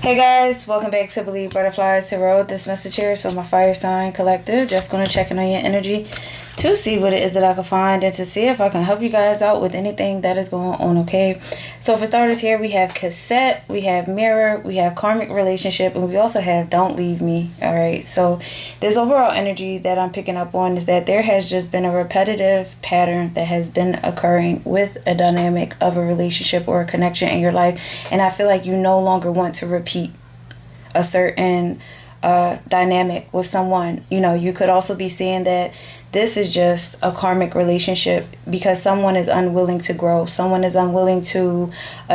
Hey guys, welcome back to Believe Butterflies Tarot. This message here is for my fire sign collective. Just going to check in on your energy to see what it is that I can find and to see if I can help you guys out with anything that is going on, okay? So for starters here, we have cassette, we have mirror, we have karmic relationship, and we also have don't leave me, all right? So this overall energy that I'm picking up on is that there has just been a repetitive pattern that has been occurring with a dynamic of a relationship or a connection in your life, and I feel like you no longer want to repeat a certain dynamic with someone. You know, you could also be seeing that this is just a karmic relationship because someone is unwilling to grow. Someone is unwilling to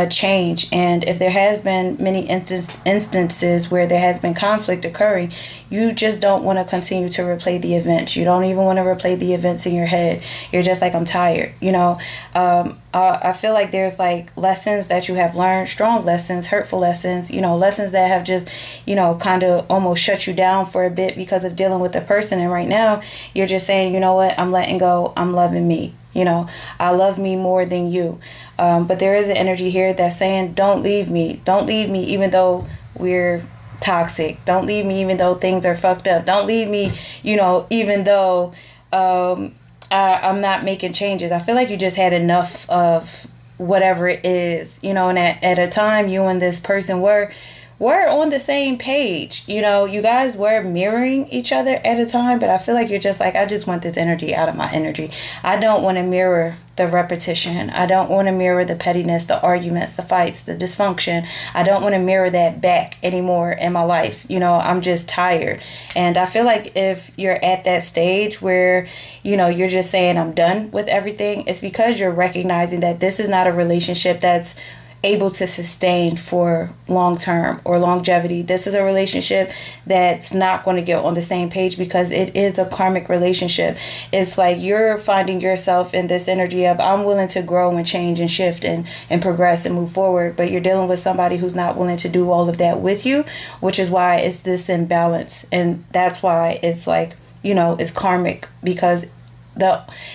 change. And if there has been many instances where there has been conflict occurring, you just don't want to continue to replay the events. You don't even want to replay the events in your head. You're just like, I'm tired. You know, I feel like there's like lessons that you have learned, strong lessons, hurtful lessons, you know, lessons that have just, you know, kind of almost shut you down for a bit because of dealing with the person. And right now you're just saying, you know what, I'm letting go. I'm loving me. You know, I love me more than you. But there is an energy here that's saying, don't leave me. Don't leave me even though we're toxic. Don't leave me even though things are fucked up. Don't leave me, you know, even though I'm not making changes. I feel like you just had enough of whatever it is, you know, and at a time you and this person were on the same page. You know, you guys were mirroring each other at a time, but I feel like you're just like, I just want this energy out of my energy. I don't want to mirror the repetition. I don't want to mirror the pettiness, the arguments, the fights, the dysfunction. I don't want to mirror that back anymore in my life. You know, I'm just tired. And I feel like if you're at that stage where, you know, you're just saying I'm done with everything, it's because you're recognizing that this is not a relationship that's able to sustain for long term or longevity. This is a relationship that's not going to get on the same page because it is a karmic relationship. It's like you're finding yourself in this energy of I'm willing to grow and change and shift and progress and move forward, but you're dealing with somebody who's not willing to do all of that with you, which is why it's this imbalance. And that's why it's like, you know, it's karmic because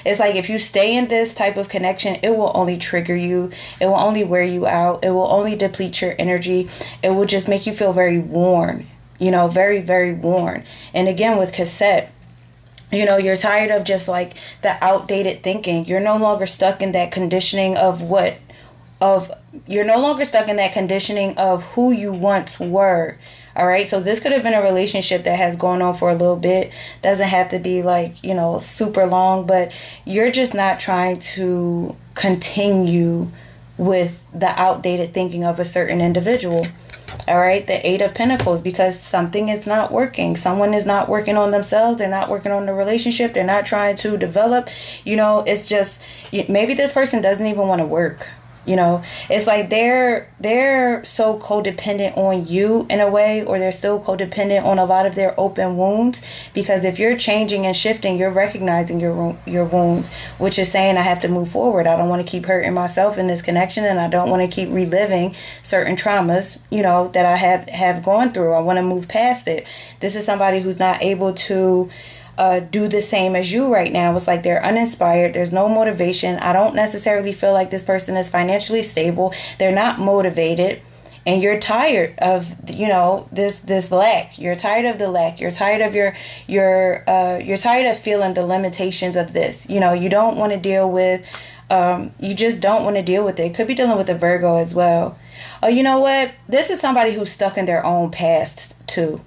it's like if you stay in this type of connection, it will only trigger you. It will only wear you out. It will only deplete your energy. It will just make you feel very worn, you know, very, very worn. And again, with cassette, you know, you're tired of just like the outdated thinking. You're no longer stuck in that conditioning you're no longer stuck in that conditioning of who you once were. All right. So this could have been a relationship that has gone on for a little bit. Doesn't have to be like, you know, super long, but you're just not trying to continue with the outdated thinking of a certain individual. All right. The Eight of Pentacles, because something is not working. Someone is not working on themselves. They're not working on the relationship. They're not trying to develop. You know, it's just maybe this person doesn't even want to work. You know, it's like they're so codependent on you in a way, or they're still codependent on a lot of their open wounds, because if you're changing and shifting, you're recognizing your wounds, which is saying I have to move forward. I don't want to keep hurting myself in this connection, and I don't want to keep reliving certain traumas, you know, that I have gone through. I want to move past it. This is somebody who's not able to do the same as you right now. It's like they're uninspired. There's no motivation. I don't necessarily feel like this person is financially stable. They're not motivated, and you're tired of, you know, this lack. You're tired of the lack. You're tired of you're tired of feeling the limitations of this. You know, you don't want to deal with. You just don't want to deal with it. Could be dealing with a Virgo as well. Oh, you know what? This is somebody who's stuck in their own past too.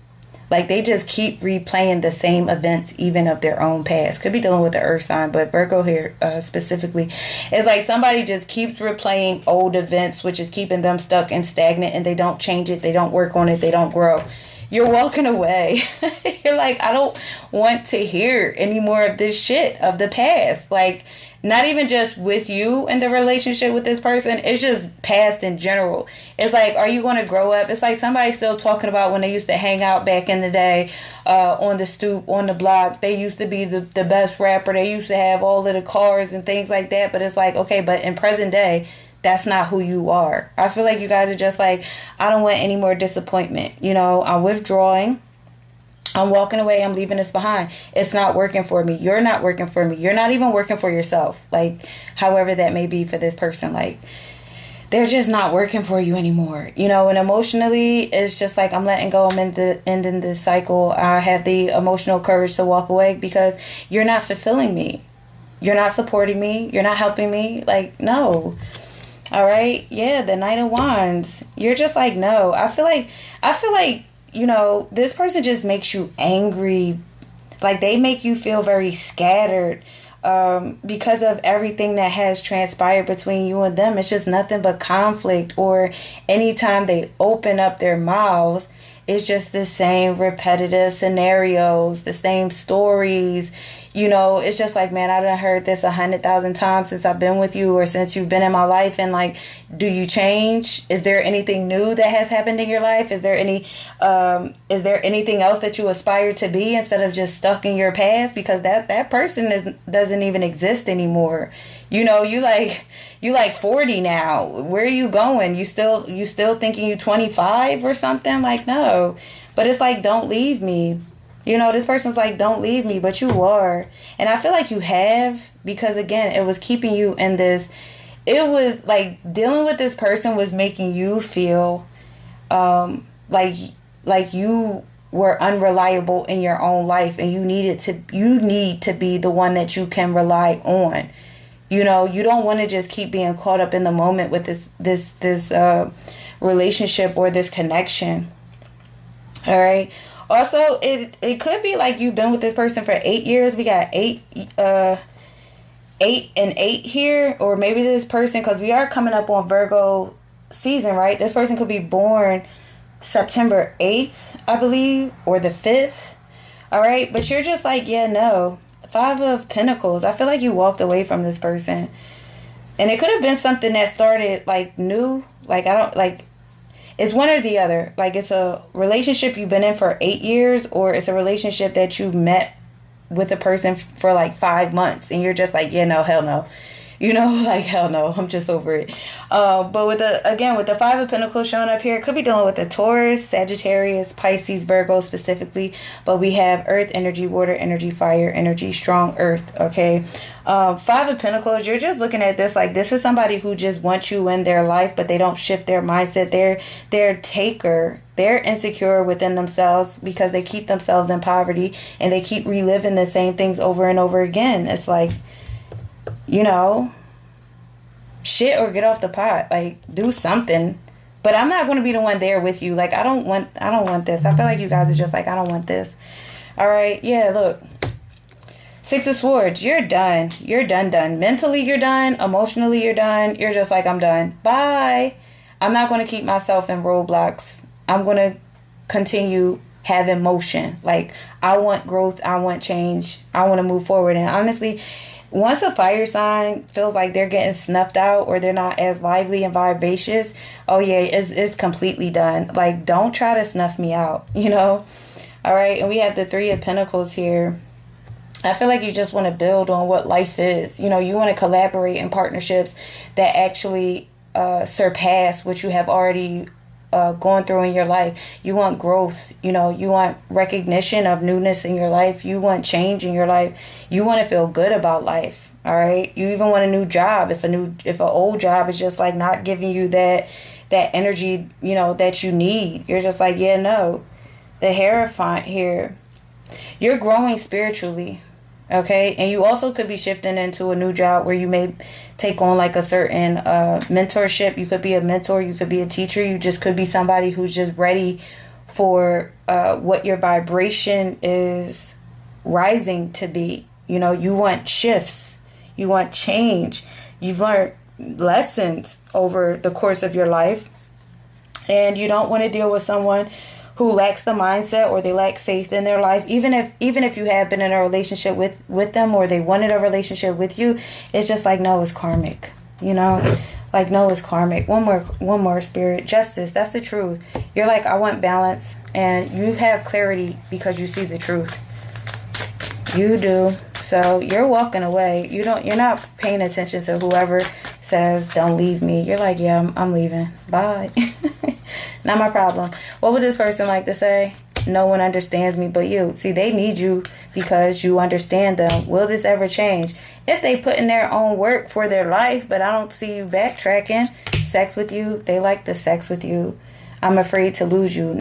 Like they just keep replaying the same events, even of their own past. Could be dealing with the earth sign, but Virgo here specifically. It's like somebody just keeps replaying old events, which is keeping them stuck and stagnant, and they don't change it. They don't work on it. They don't grow. You're walking away. You're like, I don't want to hear any more of this shit of the past. Like, not even just with you in the relationship with this person. It's just past in general. It's like, are you going to grow up? It's like somebody still talking about when they used to hang out back in the day on the stoop, on the block. They used to be the best rapper. They used to have all of the cars and things like that. But it's like, okay, but in present day, that's not who you are. I feel like you guys are just like, I don't want any more disappointment. You know, I'm withdrawing. I'm walking away. I'm leaving this behind. It's not working for me. You're not working for me. You're not even working for yourself. Like, however that may be for this person. Like, they're just not working for you anymore, you know. And emotionally, it's just like I'm letting go. I'm ending this cycle. I have the emotional courage to walk away because you're not fulfilling me. You're not supporting me. You're not helping me. Like, no. All right. Yeah, the Knight of Wands. You're just like, no. I feel like, you know, this person just makes you angry. Like, they make you feel very scattered. Because of everything that has transpired between you and them. It's just nothing but conflict, or anytime they open up their mouths, it's just the same repetitive scenarios, the same stories. You know, it's just like, man, I done heard this 100,000 times since I've been with you, or since you've been in my life. And like, do you change? Is there anything new that has happened in your life? Is there anything else that you aspire to be instead of just stuck in your past? Because that person doesn't even exist anymore. You know, you like 40 now. Where are you going? You still thinking you 25 or something? Like, no. But it's like, don't leave me. You know, this person's like, don't leave me, but you are. And I feel like you have, because again, it was keeping you in this. It was like dealing with this person was making you feel like you were unreliable in your own life, and you need to be the one that you can rely on. You know, you don't want to just keep being caught up in the moment with this relationship or this connection. All right. Also, it could be like you've been with this person for 8 years. We got 8 and 8 here. Or maybe this person, because we are coming up on Virgo season, right? This person could be born September 8th, I believe, or the 5th. All right. But you're just like, yeah, no. 5 of Pentacles. I feel like you walked away from this person. And it could have been something that started like new. Like, it's one or the other. Like, it's a relationship you've been in for 8 years, or it's a relationship that you met with a person for like 5 months, and you're just like, yeah, no, hell no. You know, like, hell no, I'm just over it. But with the 5 of Pentacles showing up here, it could be dealing with a Taurus, Sagittarius, Pisces, Virgo specifically. But we have earth energy, water energy, fire energy, strong earth, okay? 5 of Pentacles, you're just looking at this like this is somebody who just wants you in their life, but they don't shift their mindset. They're taker. They're insecure within themselves because they keep themselves in poverty, and they keep reliving the same things over and over again. It's like, you know, shit or get off the pot. Like, do something. But I'm not going to be the one there with you. Like, I don't want this. I feel like you guys are just like, I don't want this. All right. Yeah, look. 6 of Swords. You're done. You're done. Mentally, you're done. Emotionally, you're done. You're just like, I'm done. Bye. I'm not going to keep myself in roadblocks. I'm going to continue having motion. Like, I want growth. I want change. I want to move forward. And honestly, once a fire sign feels like they're getting snuffed out, or they're not as lively and vivacious, oh yeah, it's completely done. Like, don't try to snuff me out, you know? All right, and we have the 3 of Pentacles here. I feel like you just want to build on what life is. You know, you want to collaborate in partnerships that actually surpass what you have already going through in your life. You want growth. You know, you want recognition of newness in your life. You want change in your life. You want to feel good about life. All right. You even want a new job. If an old job is just like not giving you that energy, you know, that you need, you're just like, yeah, no. The Hierophant here. You're growing spiritually. Okay, and you also could be shifting into a new job where you may take on like a certain mentorship. You could be a mentor, you could be a teacher, you just could be somebody who's just ready for what your vibration is rising to be. You know, you want shifts, you want change, you've learned lessons over the course of your life, and you don't want to deal with someone who lacks the mindset, or they lack faith in their life. Even if you have been in a relationship with them, or they wanted a relationship with you, it's just like, no, it's karmic. You know, like, no, it's karmic. One more, Spirit. Justice. That's the truth. You're like, I want balance, and you have clarity because you see the truth. You do. So you're walking away. You're not paying attention to whoever says, don't leave me. You're like, yeah, I'm leaving. Bye. Not my problem. What would this person like to say? No one understands me but you. See, they need you because you understand them. Will this ever change? If they put in their own work for their life, but I don't see you backtracking, sex with you. They like the sex with you. I'm afraid to lose you.